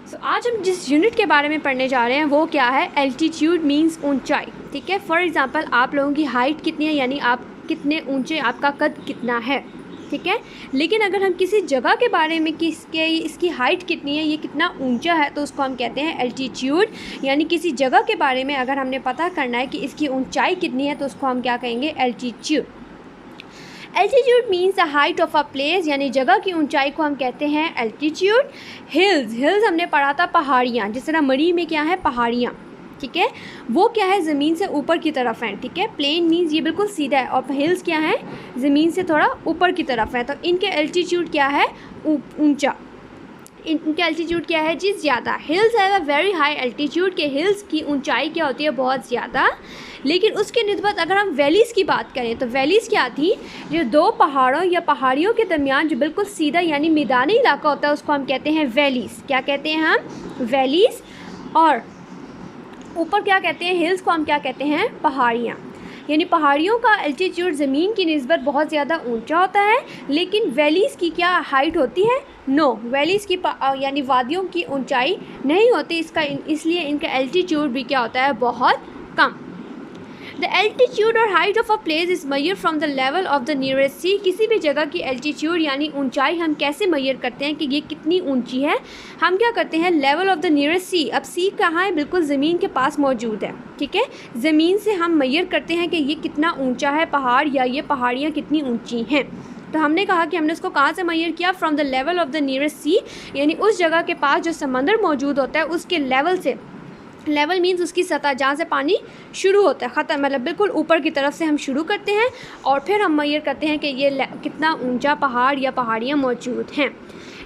सो आज हम जिस यूनिट के बारे में पढ़ने जा रहे हैं वो क्या है, एल्टीट्यूड मीन्स ऊंचाई। ठीक है, फॉर एग्जांपल आप लोगों की हाइट कितनी है, यानी आप कितने ऊंचे, आपका कद कितना है। ठीक है, लेकिन अगर हम किसी जगह के बारे में कि इसकी हाइट कितनी है, ये कितना ऊंचा है, तो उसको हम कहते हैं एल्टीट्यूड। यानी किसी जगह के बारे में अगर हमने पता करना है कि इसकी ऊंचाई कितनी है तो उसको हम क्या कहेंगे, altitude. Altitude means the height of a place, यानी जगह की ऊंचाई को हम कहते हैं एल्टीट्यूड। हिल्स हमने पढ़ा था पहाड़ियाँ, जिस तरह मरी में क्या है, पहाड़ियाँ। ठीक है, वो क्या है, ज़मीन से ऊपर की तरफ हैं। ठीक है, प्लेन मीन्स ये बिल्कुल सीधा है, और हिल्स क्या है, ज़मीन से थोड़ा ऊपर की तरफ है। तो इनके एल्टीट्यूड क्या है, ऊंचा। इनका एल्टीट्यूड क्या है जी, ज़्यादा। Hills have a very high altitude, के हिल्स की ऊंचाई क्या होती है, बहुत ज़्यादा। लेकिन उसके निस्बत अगर हम वैलीज़ की बात करें तो वैलीज़ क्या थी, जो दो पहाड़ों या पहाड़ियों के दरमियान जो बिल्कुल सीधा यानी मैदानी इलाका होता है उसको हम कहते हैं वैलीज़। क्या कहते हैं हम, वैलीज़। और ऊपर क्या कहते हैं, हिल्स को हम क्या कहते हैं, पहाड़ियाँ। यानी पहाड़ियों का एल्टीट्यूड ज़मीन की निस्बत बहुत ज़्यादा ऊंचा होता है, लेकिन वैलीज़ की क्या हाइट होती है, नो, वैलीज़ की यानी वादियों की ऊंचाई नहीं होती, इसलिए इनका एल्टीट्यूड भी क्या होता है, बहुत कम। द एल्टीट्यूड और height of a place is measure from the level of the nearest sea. किसी भी जगह की एल्टीट्यूड यानी ऊंचाई हम कैसे मेजर करते हैं कि ये कितनी ऊंची है, हम क्या करते हैं, लेवल ऑफ द नियरेस्ट सी। अब सी कहाँ है, बिल्कुल ज़मीन के पास मौजूद है। ठीक है, ज़मीन से हम मेजर करते हैं कि ये कितना ऊंचा है पहाड़, या ये पहाड़ियाँ कितनी ऊंची हैं। तो हमने कहा कि हमने उसको कहाँ से मेजर किया, from the level of the nearest sea, यानी उस जगह के पास जो समंदर मौजूद होता है उसके लेवल से। लेवल मीन्स उसकी सतह, जहाँ से पानी शुरू होता है, ख़त्म, मतलब बिल्कुल ऊपर की तरफ से हम शुरू करते हैं और फिर हम मेजर करते हैं कि ये कितना ऊंचा पहाड़ या पहाड़ियाँ मौजूद हैं।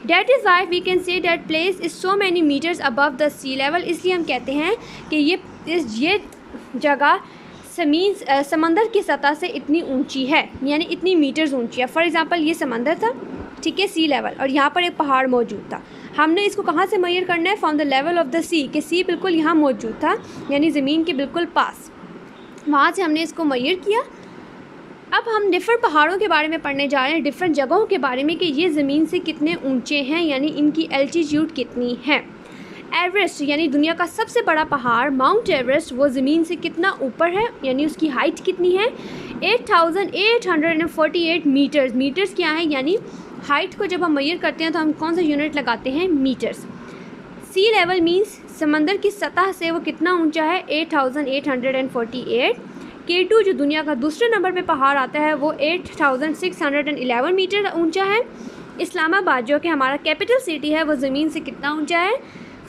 That is why we can say that place is so many meters above the sea level. इसलिए हम कहते हैं कि ये जगह समंदर की सतह से इतनी ऊंची है, यानी इतनी मीटर्स ऊंची है। फॉर एग्ज़ाम्पल ये समंदर था, ठीक है, सी लेवल, और यहाँ पर एक पहाड़ मौजूद था। हमने इसको कहाँ से मेजर करना है, from the level of the sea, कि सी बिल्कुल यहाँ मौजूद था, यानी ज़मीन के बिल्कुल पास, वहाँ से हमने इसको मेजर किया। अब हम डिफरेंट पहाड़ों के बारे में पढ़ने जा रहे हैं, डिफरेंट जगहों के बारे में कि ये ज़मीन से कितने ऊंचे हैं, यानी इनकी एल्टीट्यूड कितनी है। एवरेस्ट यानी दुनिया का सबसे बड़ा पहाड़ माउंट एवरेस्ट, वो ज़मीन से कितना ऊपर है, यानी उसकी हाइट कितनी है, 8848 मीटर्स। मीटर्स क्या है, यानी हाइट को जब हम मेजर करते हैं तो हम कौन सा यूनिट लगाते हैं, मीटर्स। सी लेवल मीन्स समंदर की सतह से वो कितना ऊंचा है, 8848। K2 जो दुनिया का दूसरे नंबर पे पहाड़ आता है वो 8611 मीटर ऊंचा है। इस्लामाबाद जो कि हमारा कैपिटल सिटी है वो ज़मीन से कितना ऊंचा है,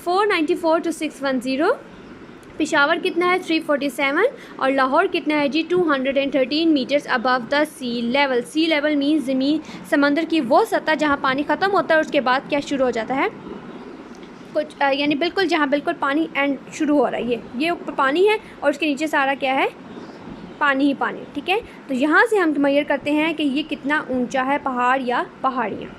494 to 610। पेशावर कितना है, 347। और लाहौर कितना है जी, 213 meters above the sea level. Sea level means ज़मीन समंदर की वो सतह जहाँ पानी ख़त्म होता है उसके बाद क्या शुरू हो जाता है, कुछ यानी बिल्कुल जहाँ बिल्कुल पानी एंड शुरू हो रहा है, ये ऊपर पानी है और उसके नीचे सारा क्या है, पानी ही पानी। ठीक है, तो यहाँ से हम मेजर करते हैं कि ये कितना ऊंचा है पहाड़ या पहाड़ियाँ।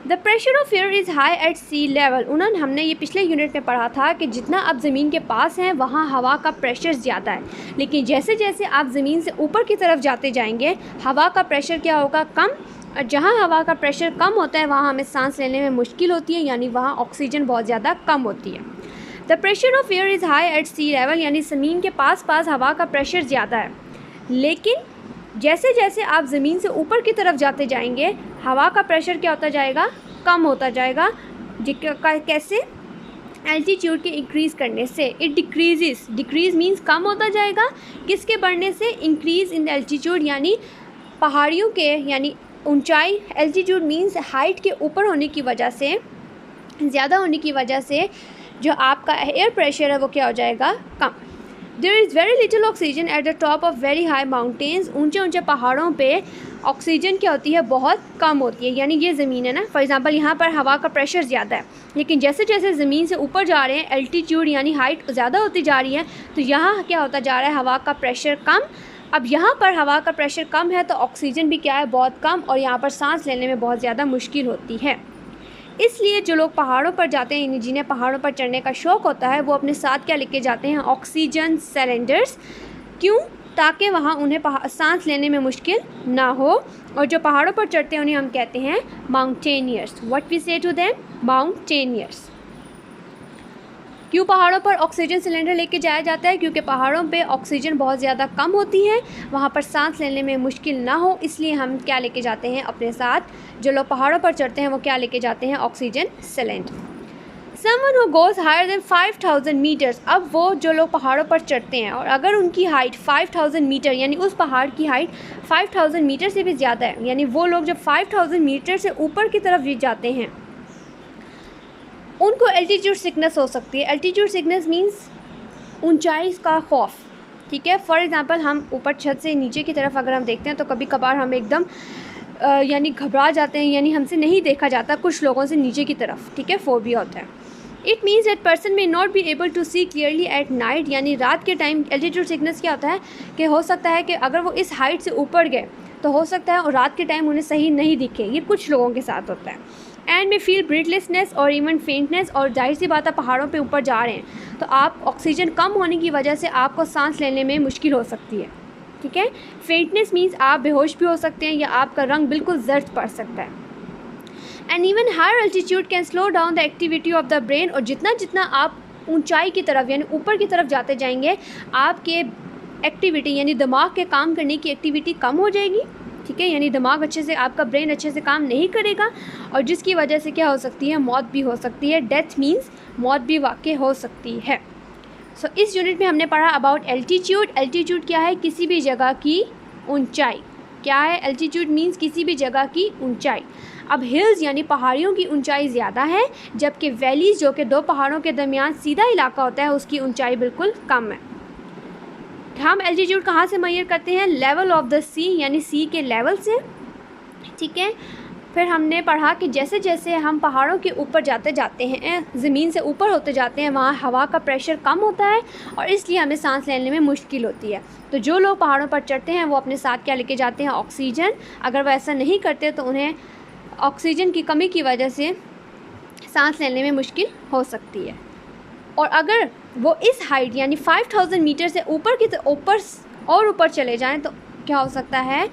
The pressure of air is high at sea level. उन्होंने हमने ये पिछले यूनिट में पढ़ा था कि जितना आप ज़मीन के पास हैं वहाँ हवा का प्रेशर ज़्यादा है, लेकिन जैसे जैसे आप ज़मीन से ऊपर की तरफ जाते जाएंगे हवा का प्रेशर क्या होगा, कम। और जहाँ हवा का प्रेशर कम होता है वहाँ हमें सांस लेने में मुश्किल होती है, यानी वहाँ ऑक्सीजन बहुत ज़्यादा कम होती है। The pressure of air is high at sea level, यानी ज़मीन के पास हवा का प्रेशर ज़्यादा है, लेकिन जैसे जैसे आप ज़मीन से ऊपर की तरफ जाते जाएंगे हवा का प्रेशर क्या होता जाएगा, कम होता जाएगा। कैसे, एल्टीट्यूड के इंक्रीज़ करने से। इट डिक्रीज़ मीन्स कम होता जाएगा, किसके बढ़ने से, इंक्रीज़ इन द एल्टीट्यूड, यानी पहाड़ियों के यानी ऊंचाई। एल्टीट्यूड मीन्स हाइट के ऊपर होने की वजह से, ज़्यादा होने की वजह से जो आपका एयर प्रेशर है वो क्या हो जाएगा, कम। There is very little oxygen at the top of very high mountains. ऊंचे ऊंचे पहाड़ों पे ऑक्सीजन क्या होती है, बहुत कम होती है, यानी ये ज़मीन है ना, फॉर एग्जांपल यहाँ पर हवा का प्रेशर ज़्यादा है, लेकिन जैसे जैसे ज़मीन से ऊपर जा रहे हैं एल्टीट्यूड यानी हाइट ज़्यादा होती जा रही है, तो यहाँ क्या होता जा रहा है, हवा का प्रेशर कम। अब यहाँ पर हवा का प्रेशर कम है तो ऑक्सीजन भी क्या है, बहुत कम, और यहाँ पर सांस लेने में बहुत ज़्यादा मुश्किल होती है। इसलिए जो लोग पहाड़ों पर जाते हैं, जिन्हें पहाड़ों पर चढ़ने का शौक़ होता है, वो अपने साथ क्या लेके जाते हैं, ऑक्सीजन सिलेंडर्स। क्यों, ताकि वहाँ उन्हें सांस लेने में मुश्किल ना हो। और जो पहाड़ों पर चढ़ते हैं उन्हें हम कहते हैं माउंटेनियर्स। व्हाट वी से टू देम, माउंटेनियर्स। क्यों पहाड़ों पर ऑक्सीजन सिलेंडर लेके जाया जाता है? क्योंकि पहाड़ों पे ऑक्सीजन बहुत ज़्यादा कम होती है, वहाँ पर सांस लेने में मुश्किल ना हो, इसलिए हम क्या लेके जाते हैं अपने साथ? जो लोग पहाड़ों पर चढ़ते हैं वो क्या लेके जाते हैं? Oxygen cylinder. Someone who goes higher than 5000 meters, अब वो जो लोग पहाड़ों पर चढ़ते हैं और अगर उनकी हाइट 5000 मीटर यानी उस पहाड़ की हाइट 5000 मीटर से भी ज़्यादा है, यानी वो लोग जब 5000 मीटर से ऊपर की तरफ भी जाते हैं उनको एल्टीट्यूड सिकनेस हो सकती है। एल्टीट्यूड सिकनेस मीन्स ऊंचाई का खौफ, ठीक है। फॉर एग्ज़ाम्पल हम ऊपर छत से नीचे की तरफ अगर हम देखते हैं तो कभी कभार हम एकदम यानी घबरा जाते हैं, यानी हमसे नहीं देखा जाता कुछ लोगों से नीचे की तरफ, ठीक है, फोबिया होता है। It means that person may not be able to see clearly at night, यानी रात के टाइम एल्टीट्यूड सिकनेस क्या होता है कि हो सकता है कि अगर वो इस हाइट से ऊपर गए तो हो सकता है और रात के टाइम उन्हें सही नहीं दिखे, ये कुछ लोगों के साथ होता है। एंड में फील ब्रीथलेसनेस और इवन फेंटनेस, और जाहिर सी बात है पहाड़ों पे ऊपर जा रहे हैं तो आप ऑक्सीजन कम होने की वजह से आपको सांस लेने में मुश्किल हो सकती है, ठीक है। फेंटनेस मीन्स आप बेहोश भी हो सकते हैं या आपका रंग बिल्कुल जर्द पड़ सकता है। And even higher altitude can slow down the activity of the brain, और जितना जितना आप ऊंचाई की तरफ यानी ऊपर की तरफ जाते जाएंगे आपके एक्टिविटी यानी दिमाग के काम करने की एक्टिविटी कम हो जाएगी, ठीक है, यानी दिमाग अच्छे से, आपका ब्रेन अच्छे से काम नहीं करेगा और जिसकी वजह से क्या हो सकती है? मौत भी हो सकती है। डेथ मीन्स मौत भी वाकई हो सकती है। सो इस यूनिट में हमने पढ़ा अबाउट एल्टीट्यूड। एल्टीट्यूड क्या है? किसी भी जगह की ऊंचाई। क्या है? एल्टीट्यूड मीन्स किसी भी जगह की ऊंचाई। अब हिल्स यानी पहाड़ियों की ऊंचाई ज़्यादा है, जबकि वैलीज़ जो कि दो पहाड़ों के दरमियान सीधा इलाका होता है उसकी ऊंचाई बिल्कुल कम है। हम एल्टीट्यूड कहाँ से मेजर करते हैं? लेवल ऑफ द सी, यानी सी के लेवल से, ठीक है। फिर हमने पढ़ा कि जैसे जैसे हम पहाड़ों के ऊपर जाते जाते हैं, ज़मीन से ऊपर होते जाते हैं, वहाँ हवा का प्रेशर कम होता है और इसलिए हमें सांस लेने में मुश्किल होती है। तो जो लोग पहाड़ों पर चढ़ते हैं वो अपने साथ क्या लेके जाते हैं? ऑक्सीजन। अगर वो ऐसा नहीं करते तो उन्हें ऑक्सीजन की कमी की वजह से सांस लेने में मुश्किल हो सकती है। और अगर वो इस हाइट यानी 5000 मीटर से ऊपर की ऊपर चले जाएं तो क्या हो सकता है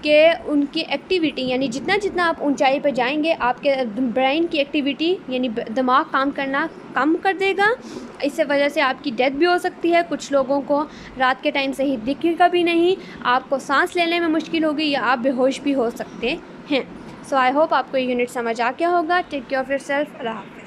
कि उनकी एक्टिविटी यानी जितना जितना आप ऊंचाई पर जाएंगे आपके ब्रेन की एक्टिविटी यानी दिमाग काम करना कम कर देगा। इससे वजह से आपकी डेथ भी हो सकती है। कुछ लोगों को रात के टाइम सही दिखेगा भी नहीं, आपको सांस लेने में मुश्किल होगी या आप बेहोश भी हो सकते हैं। सो आई होप आपको ये यूनिट समझ आ गया होगा। Take care of yourself.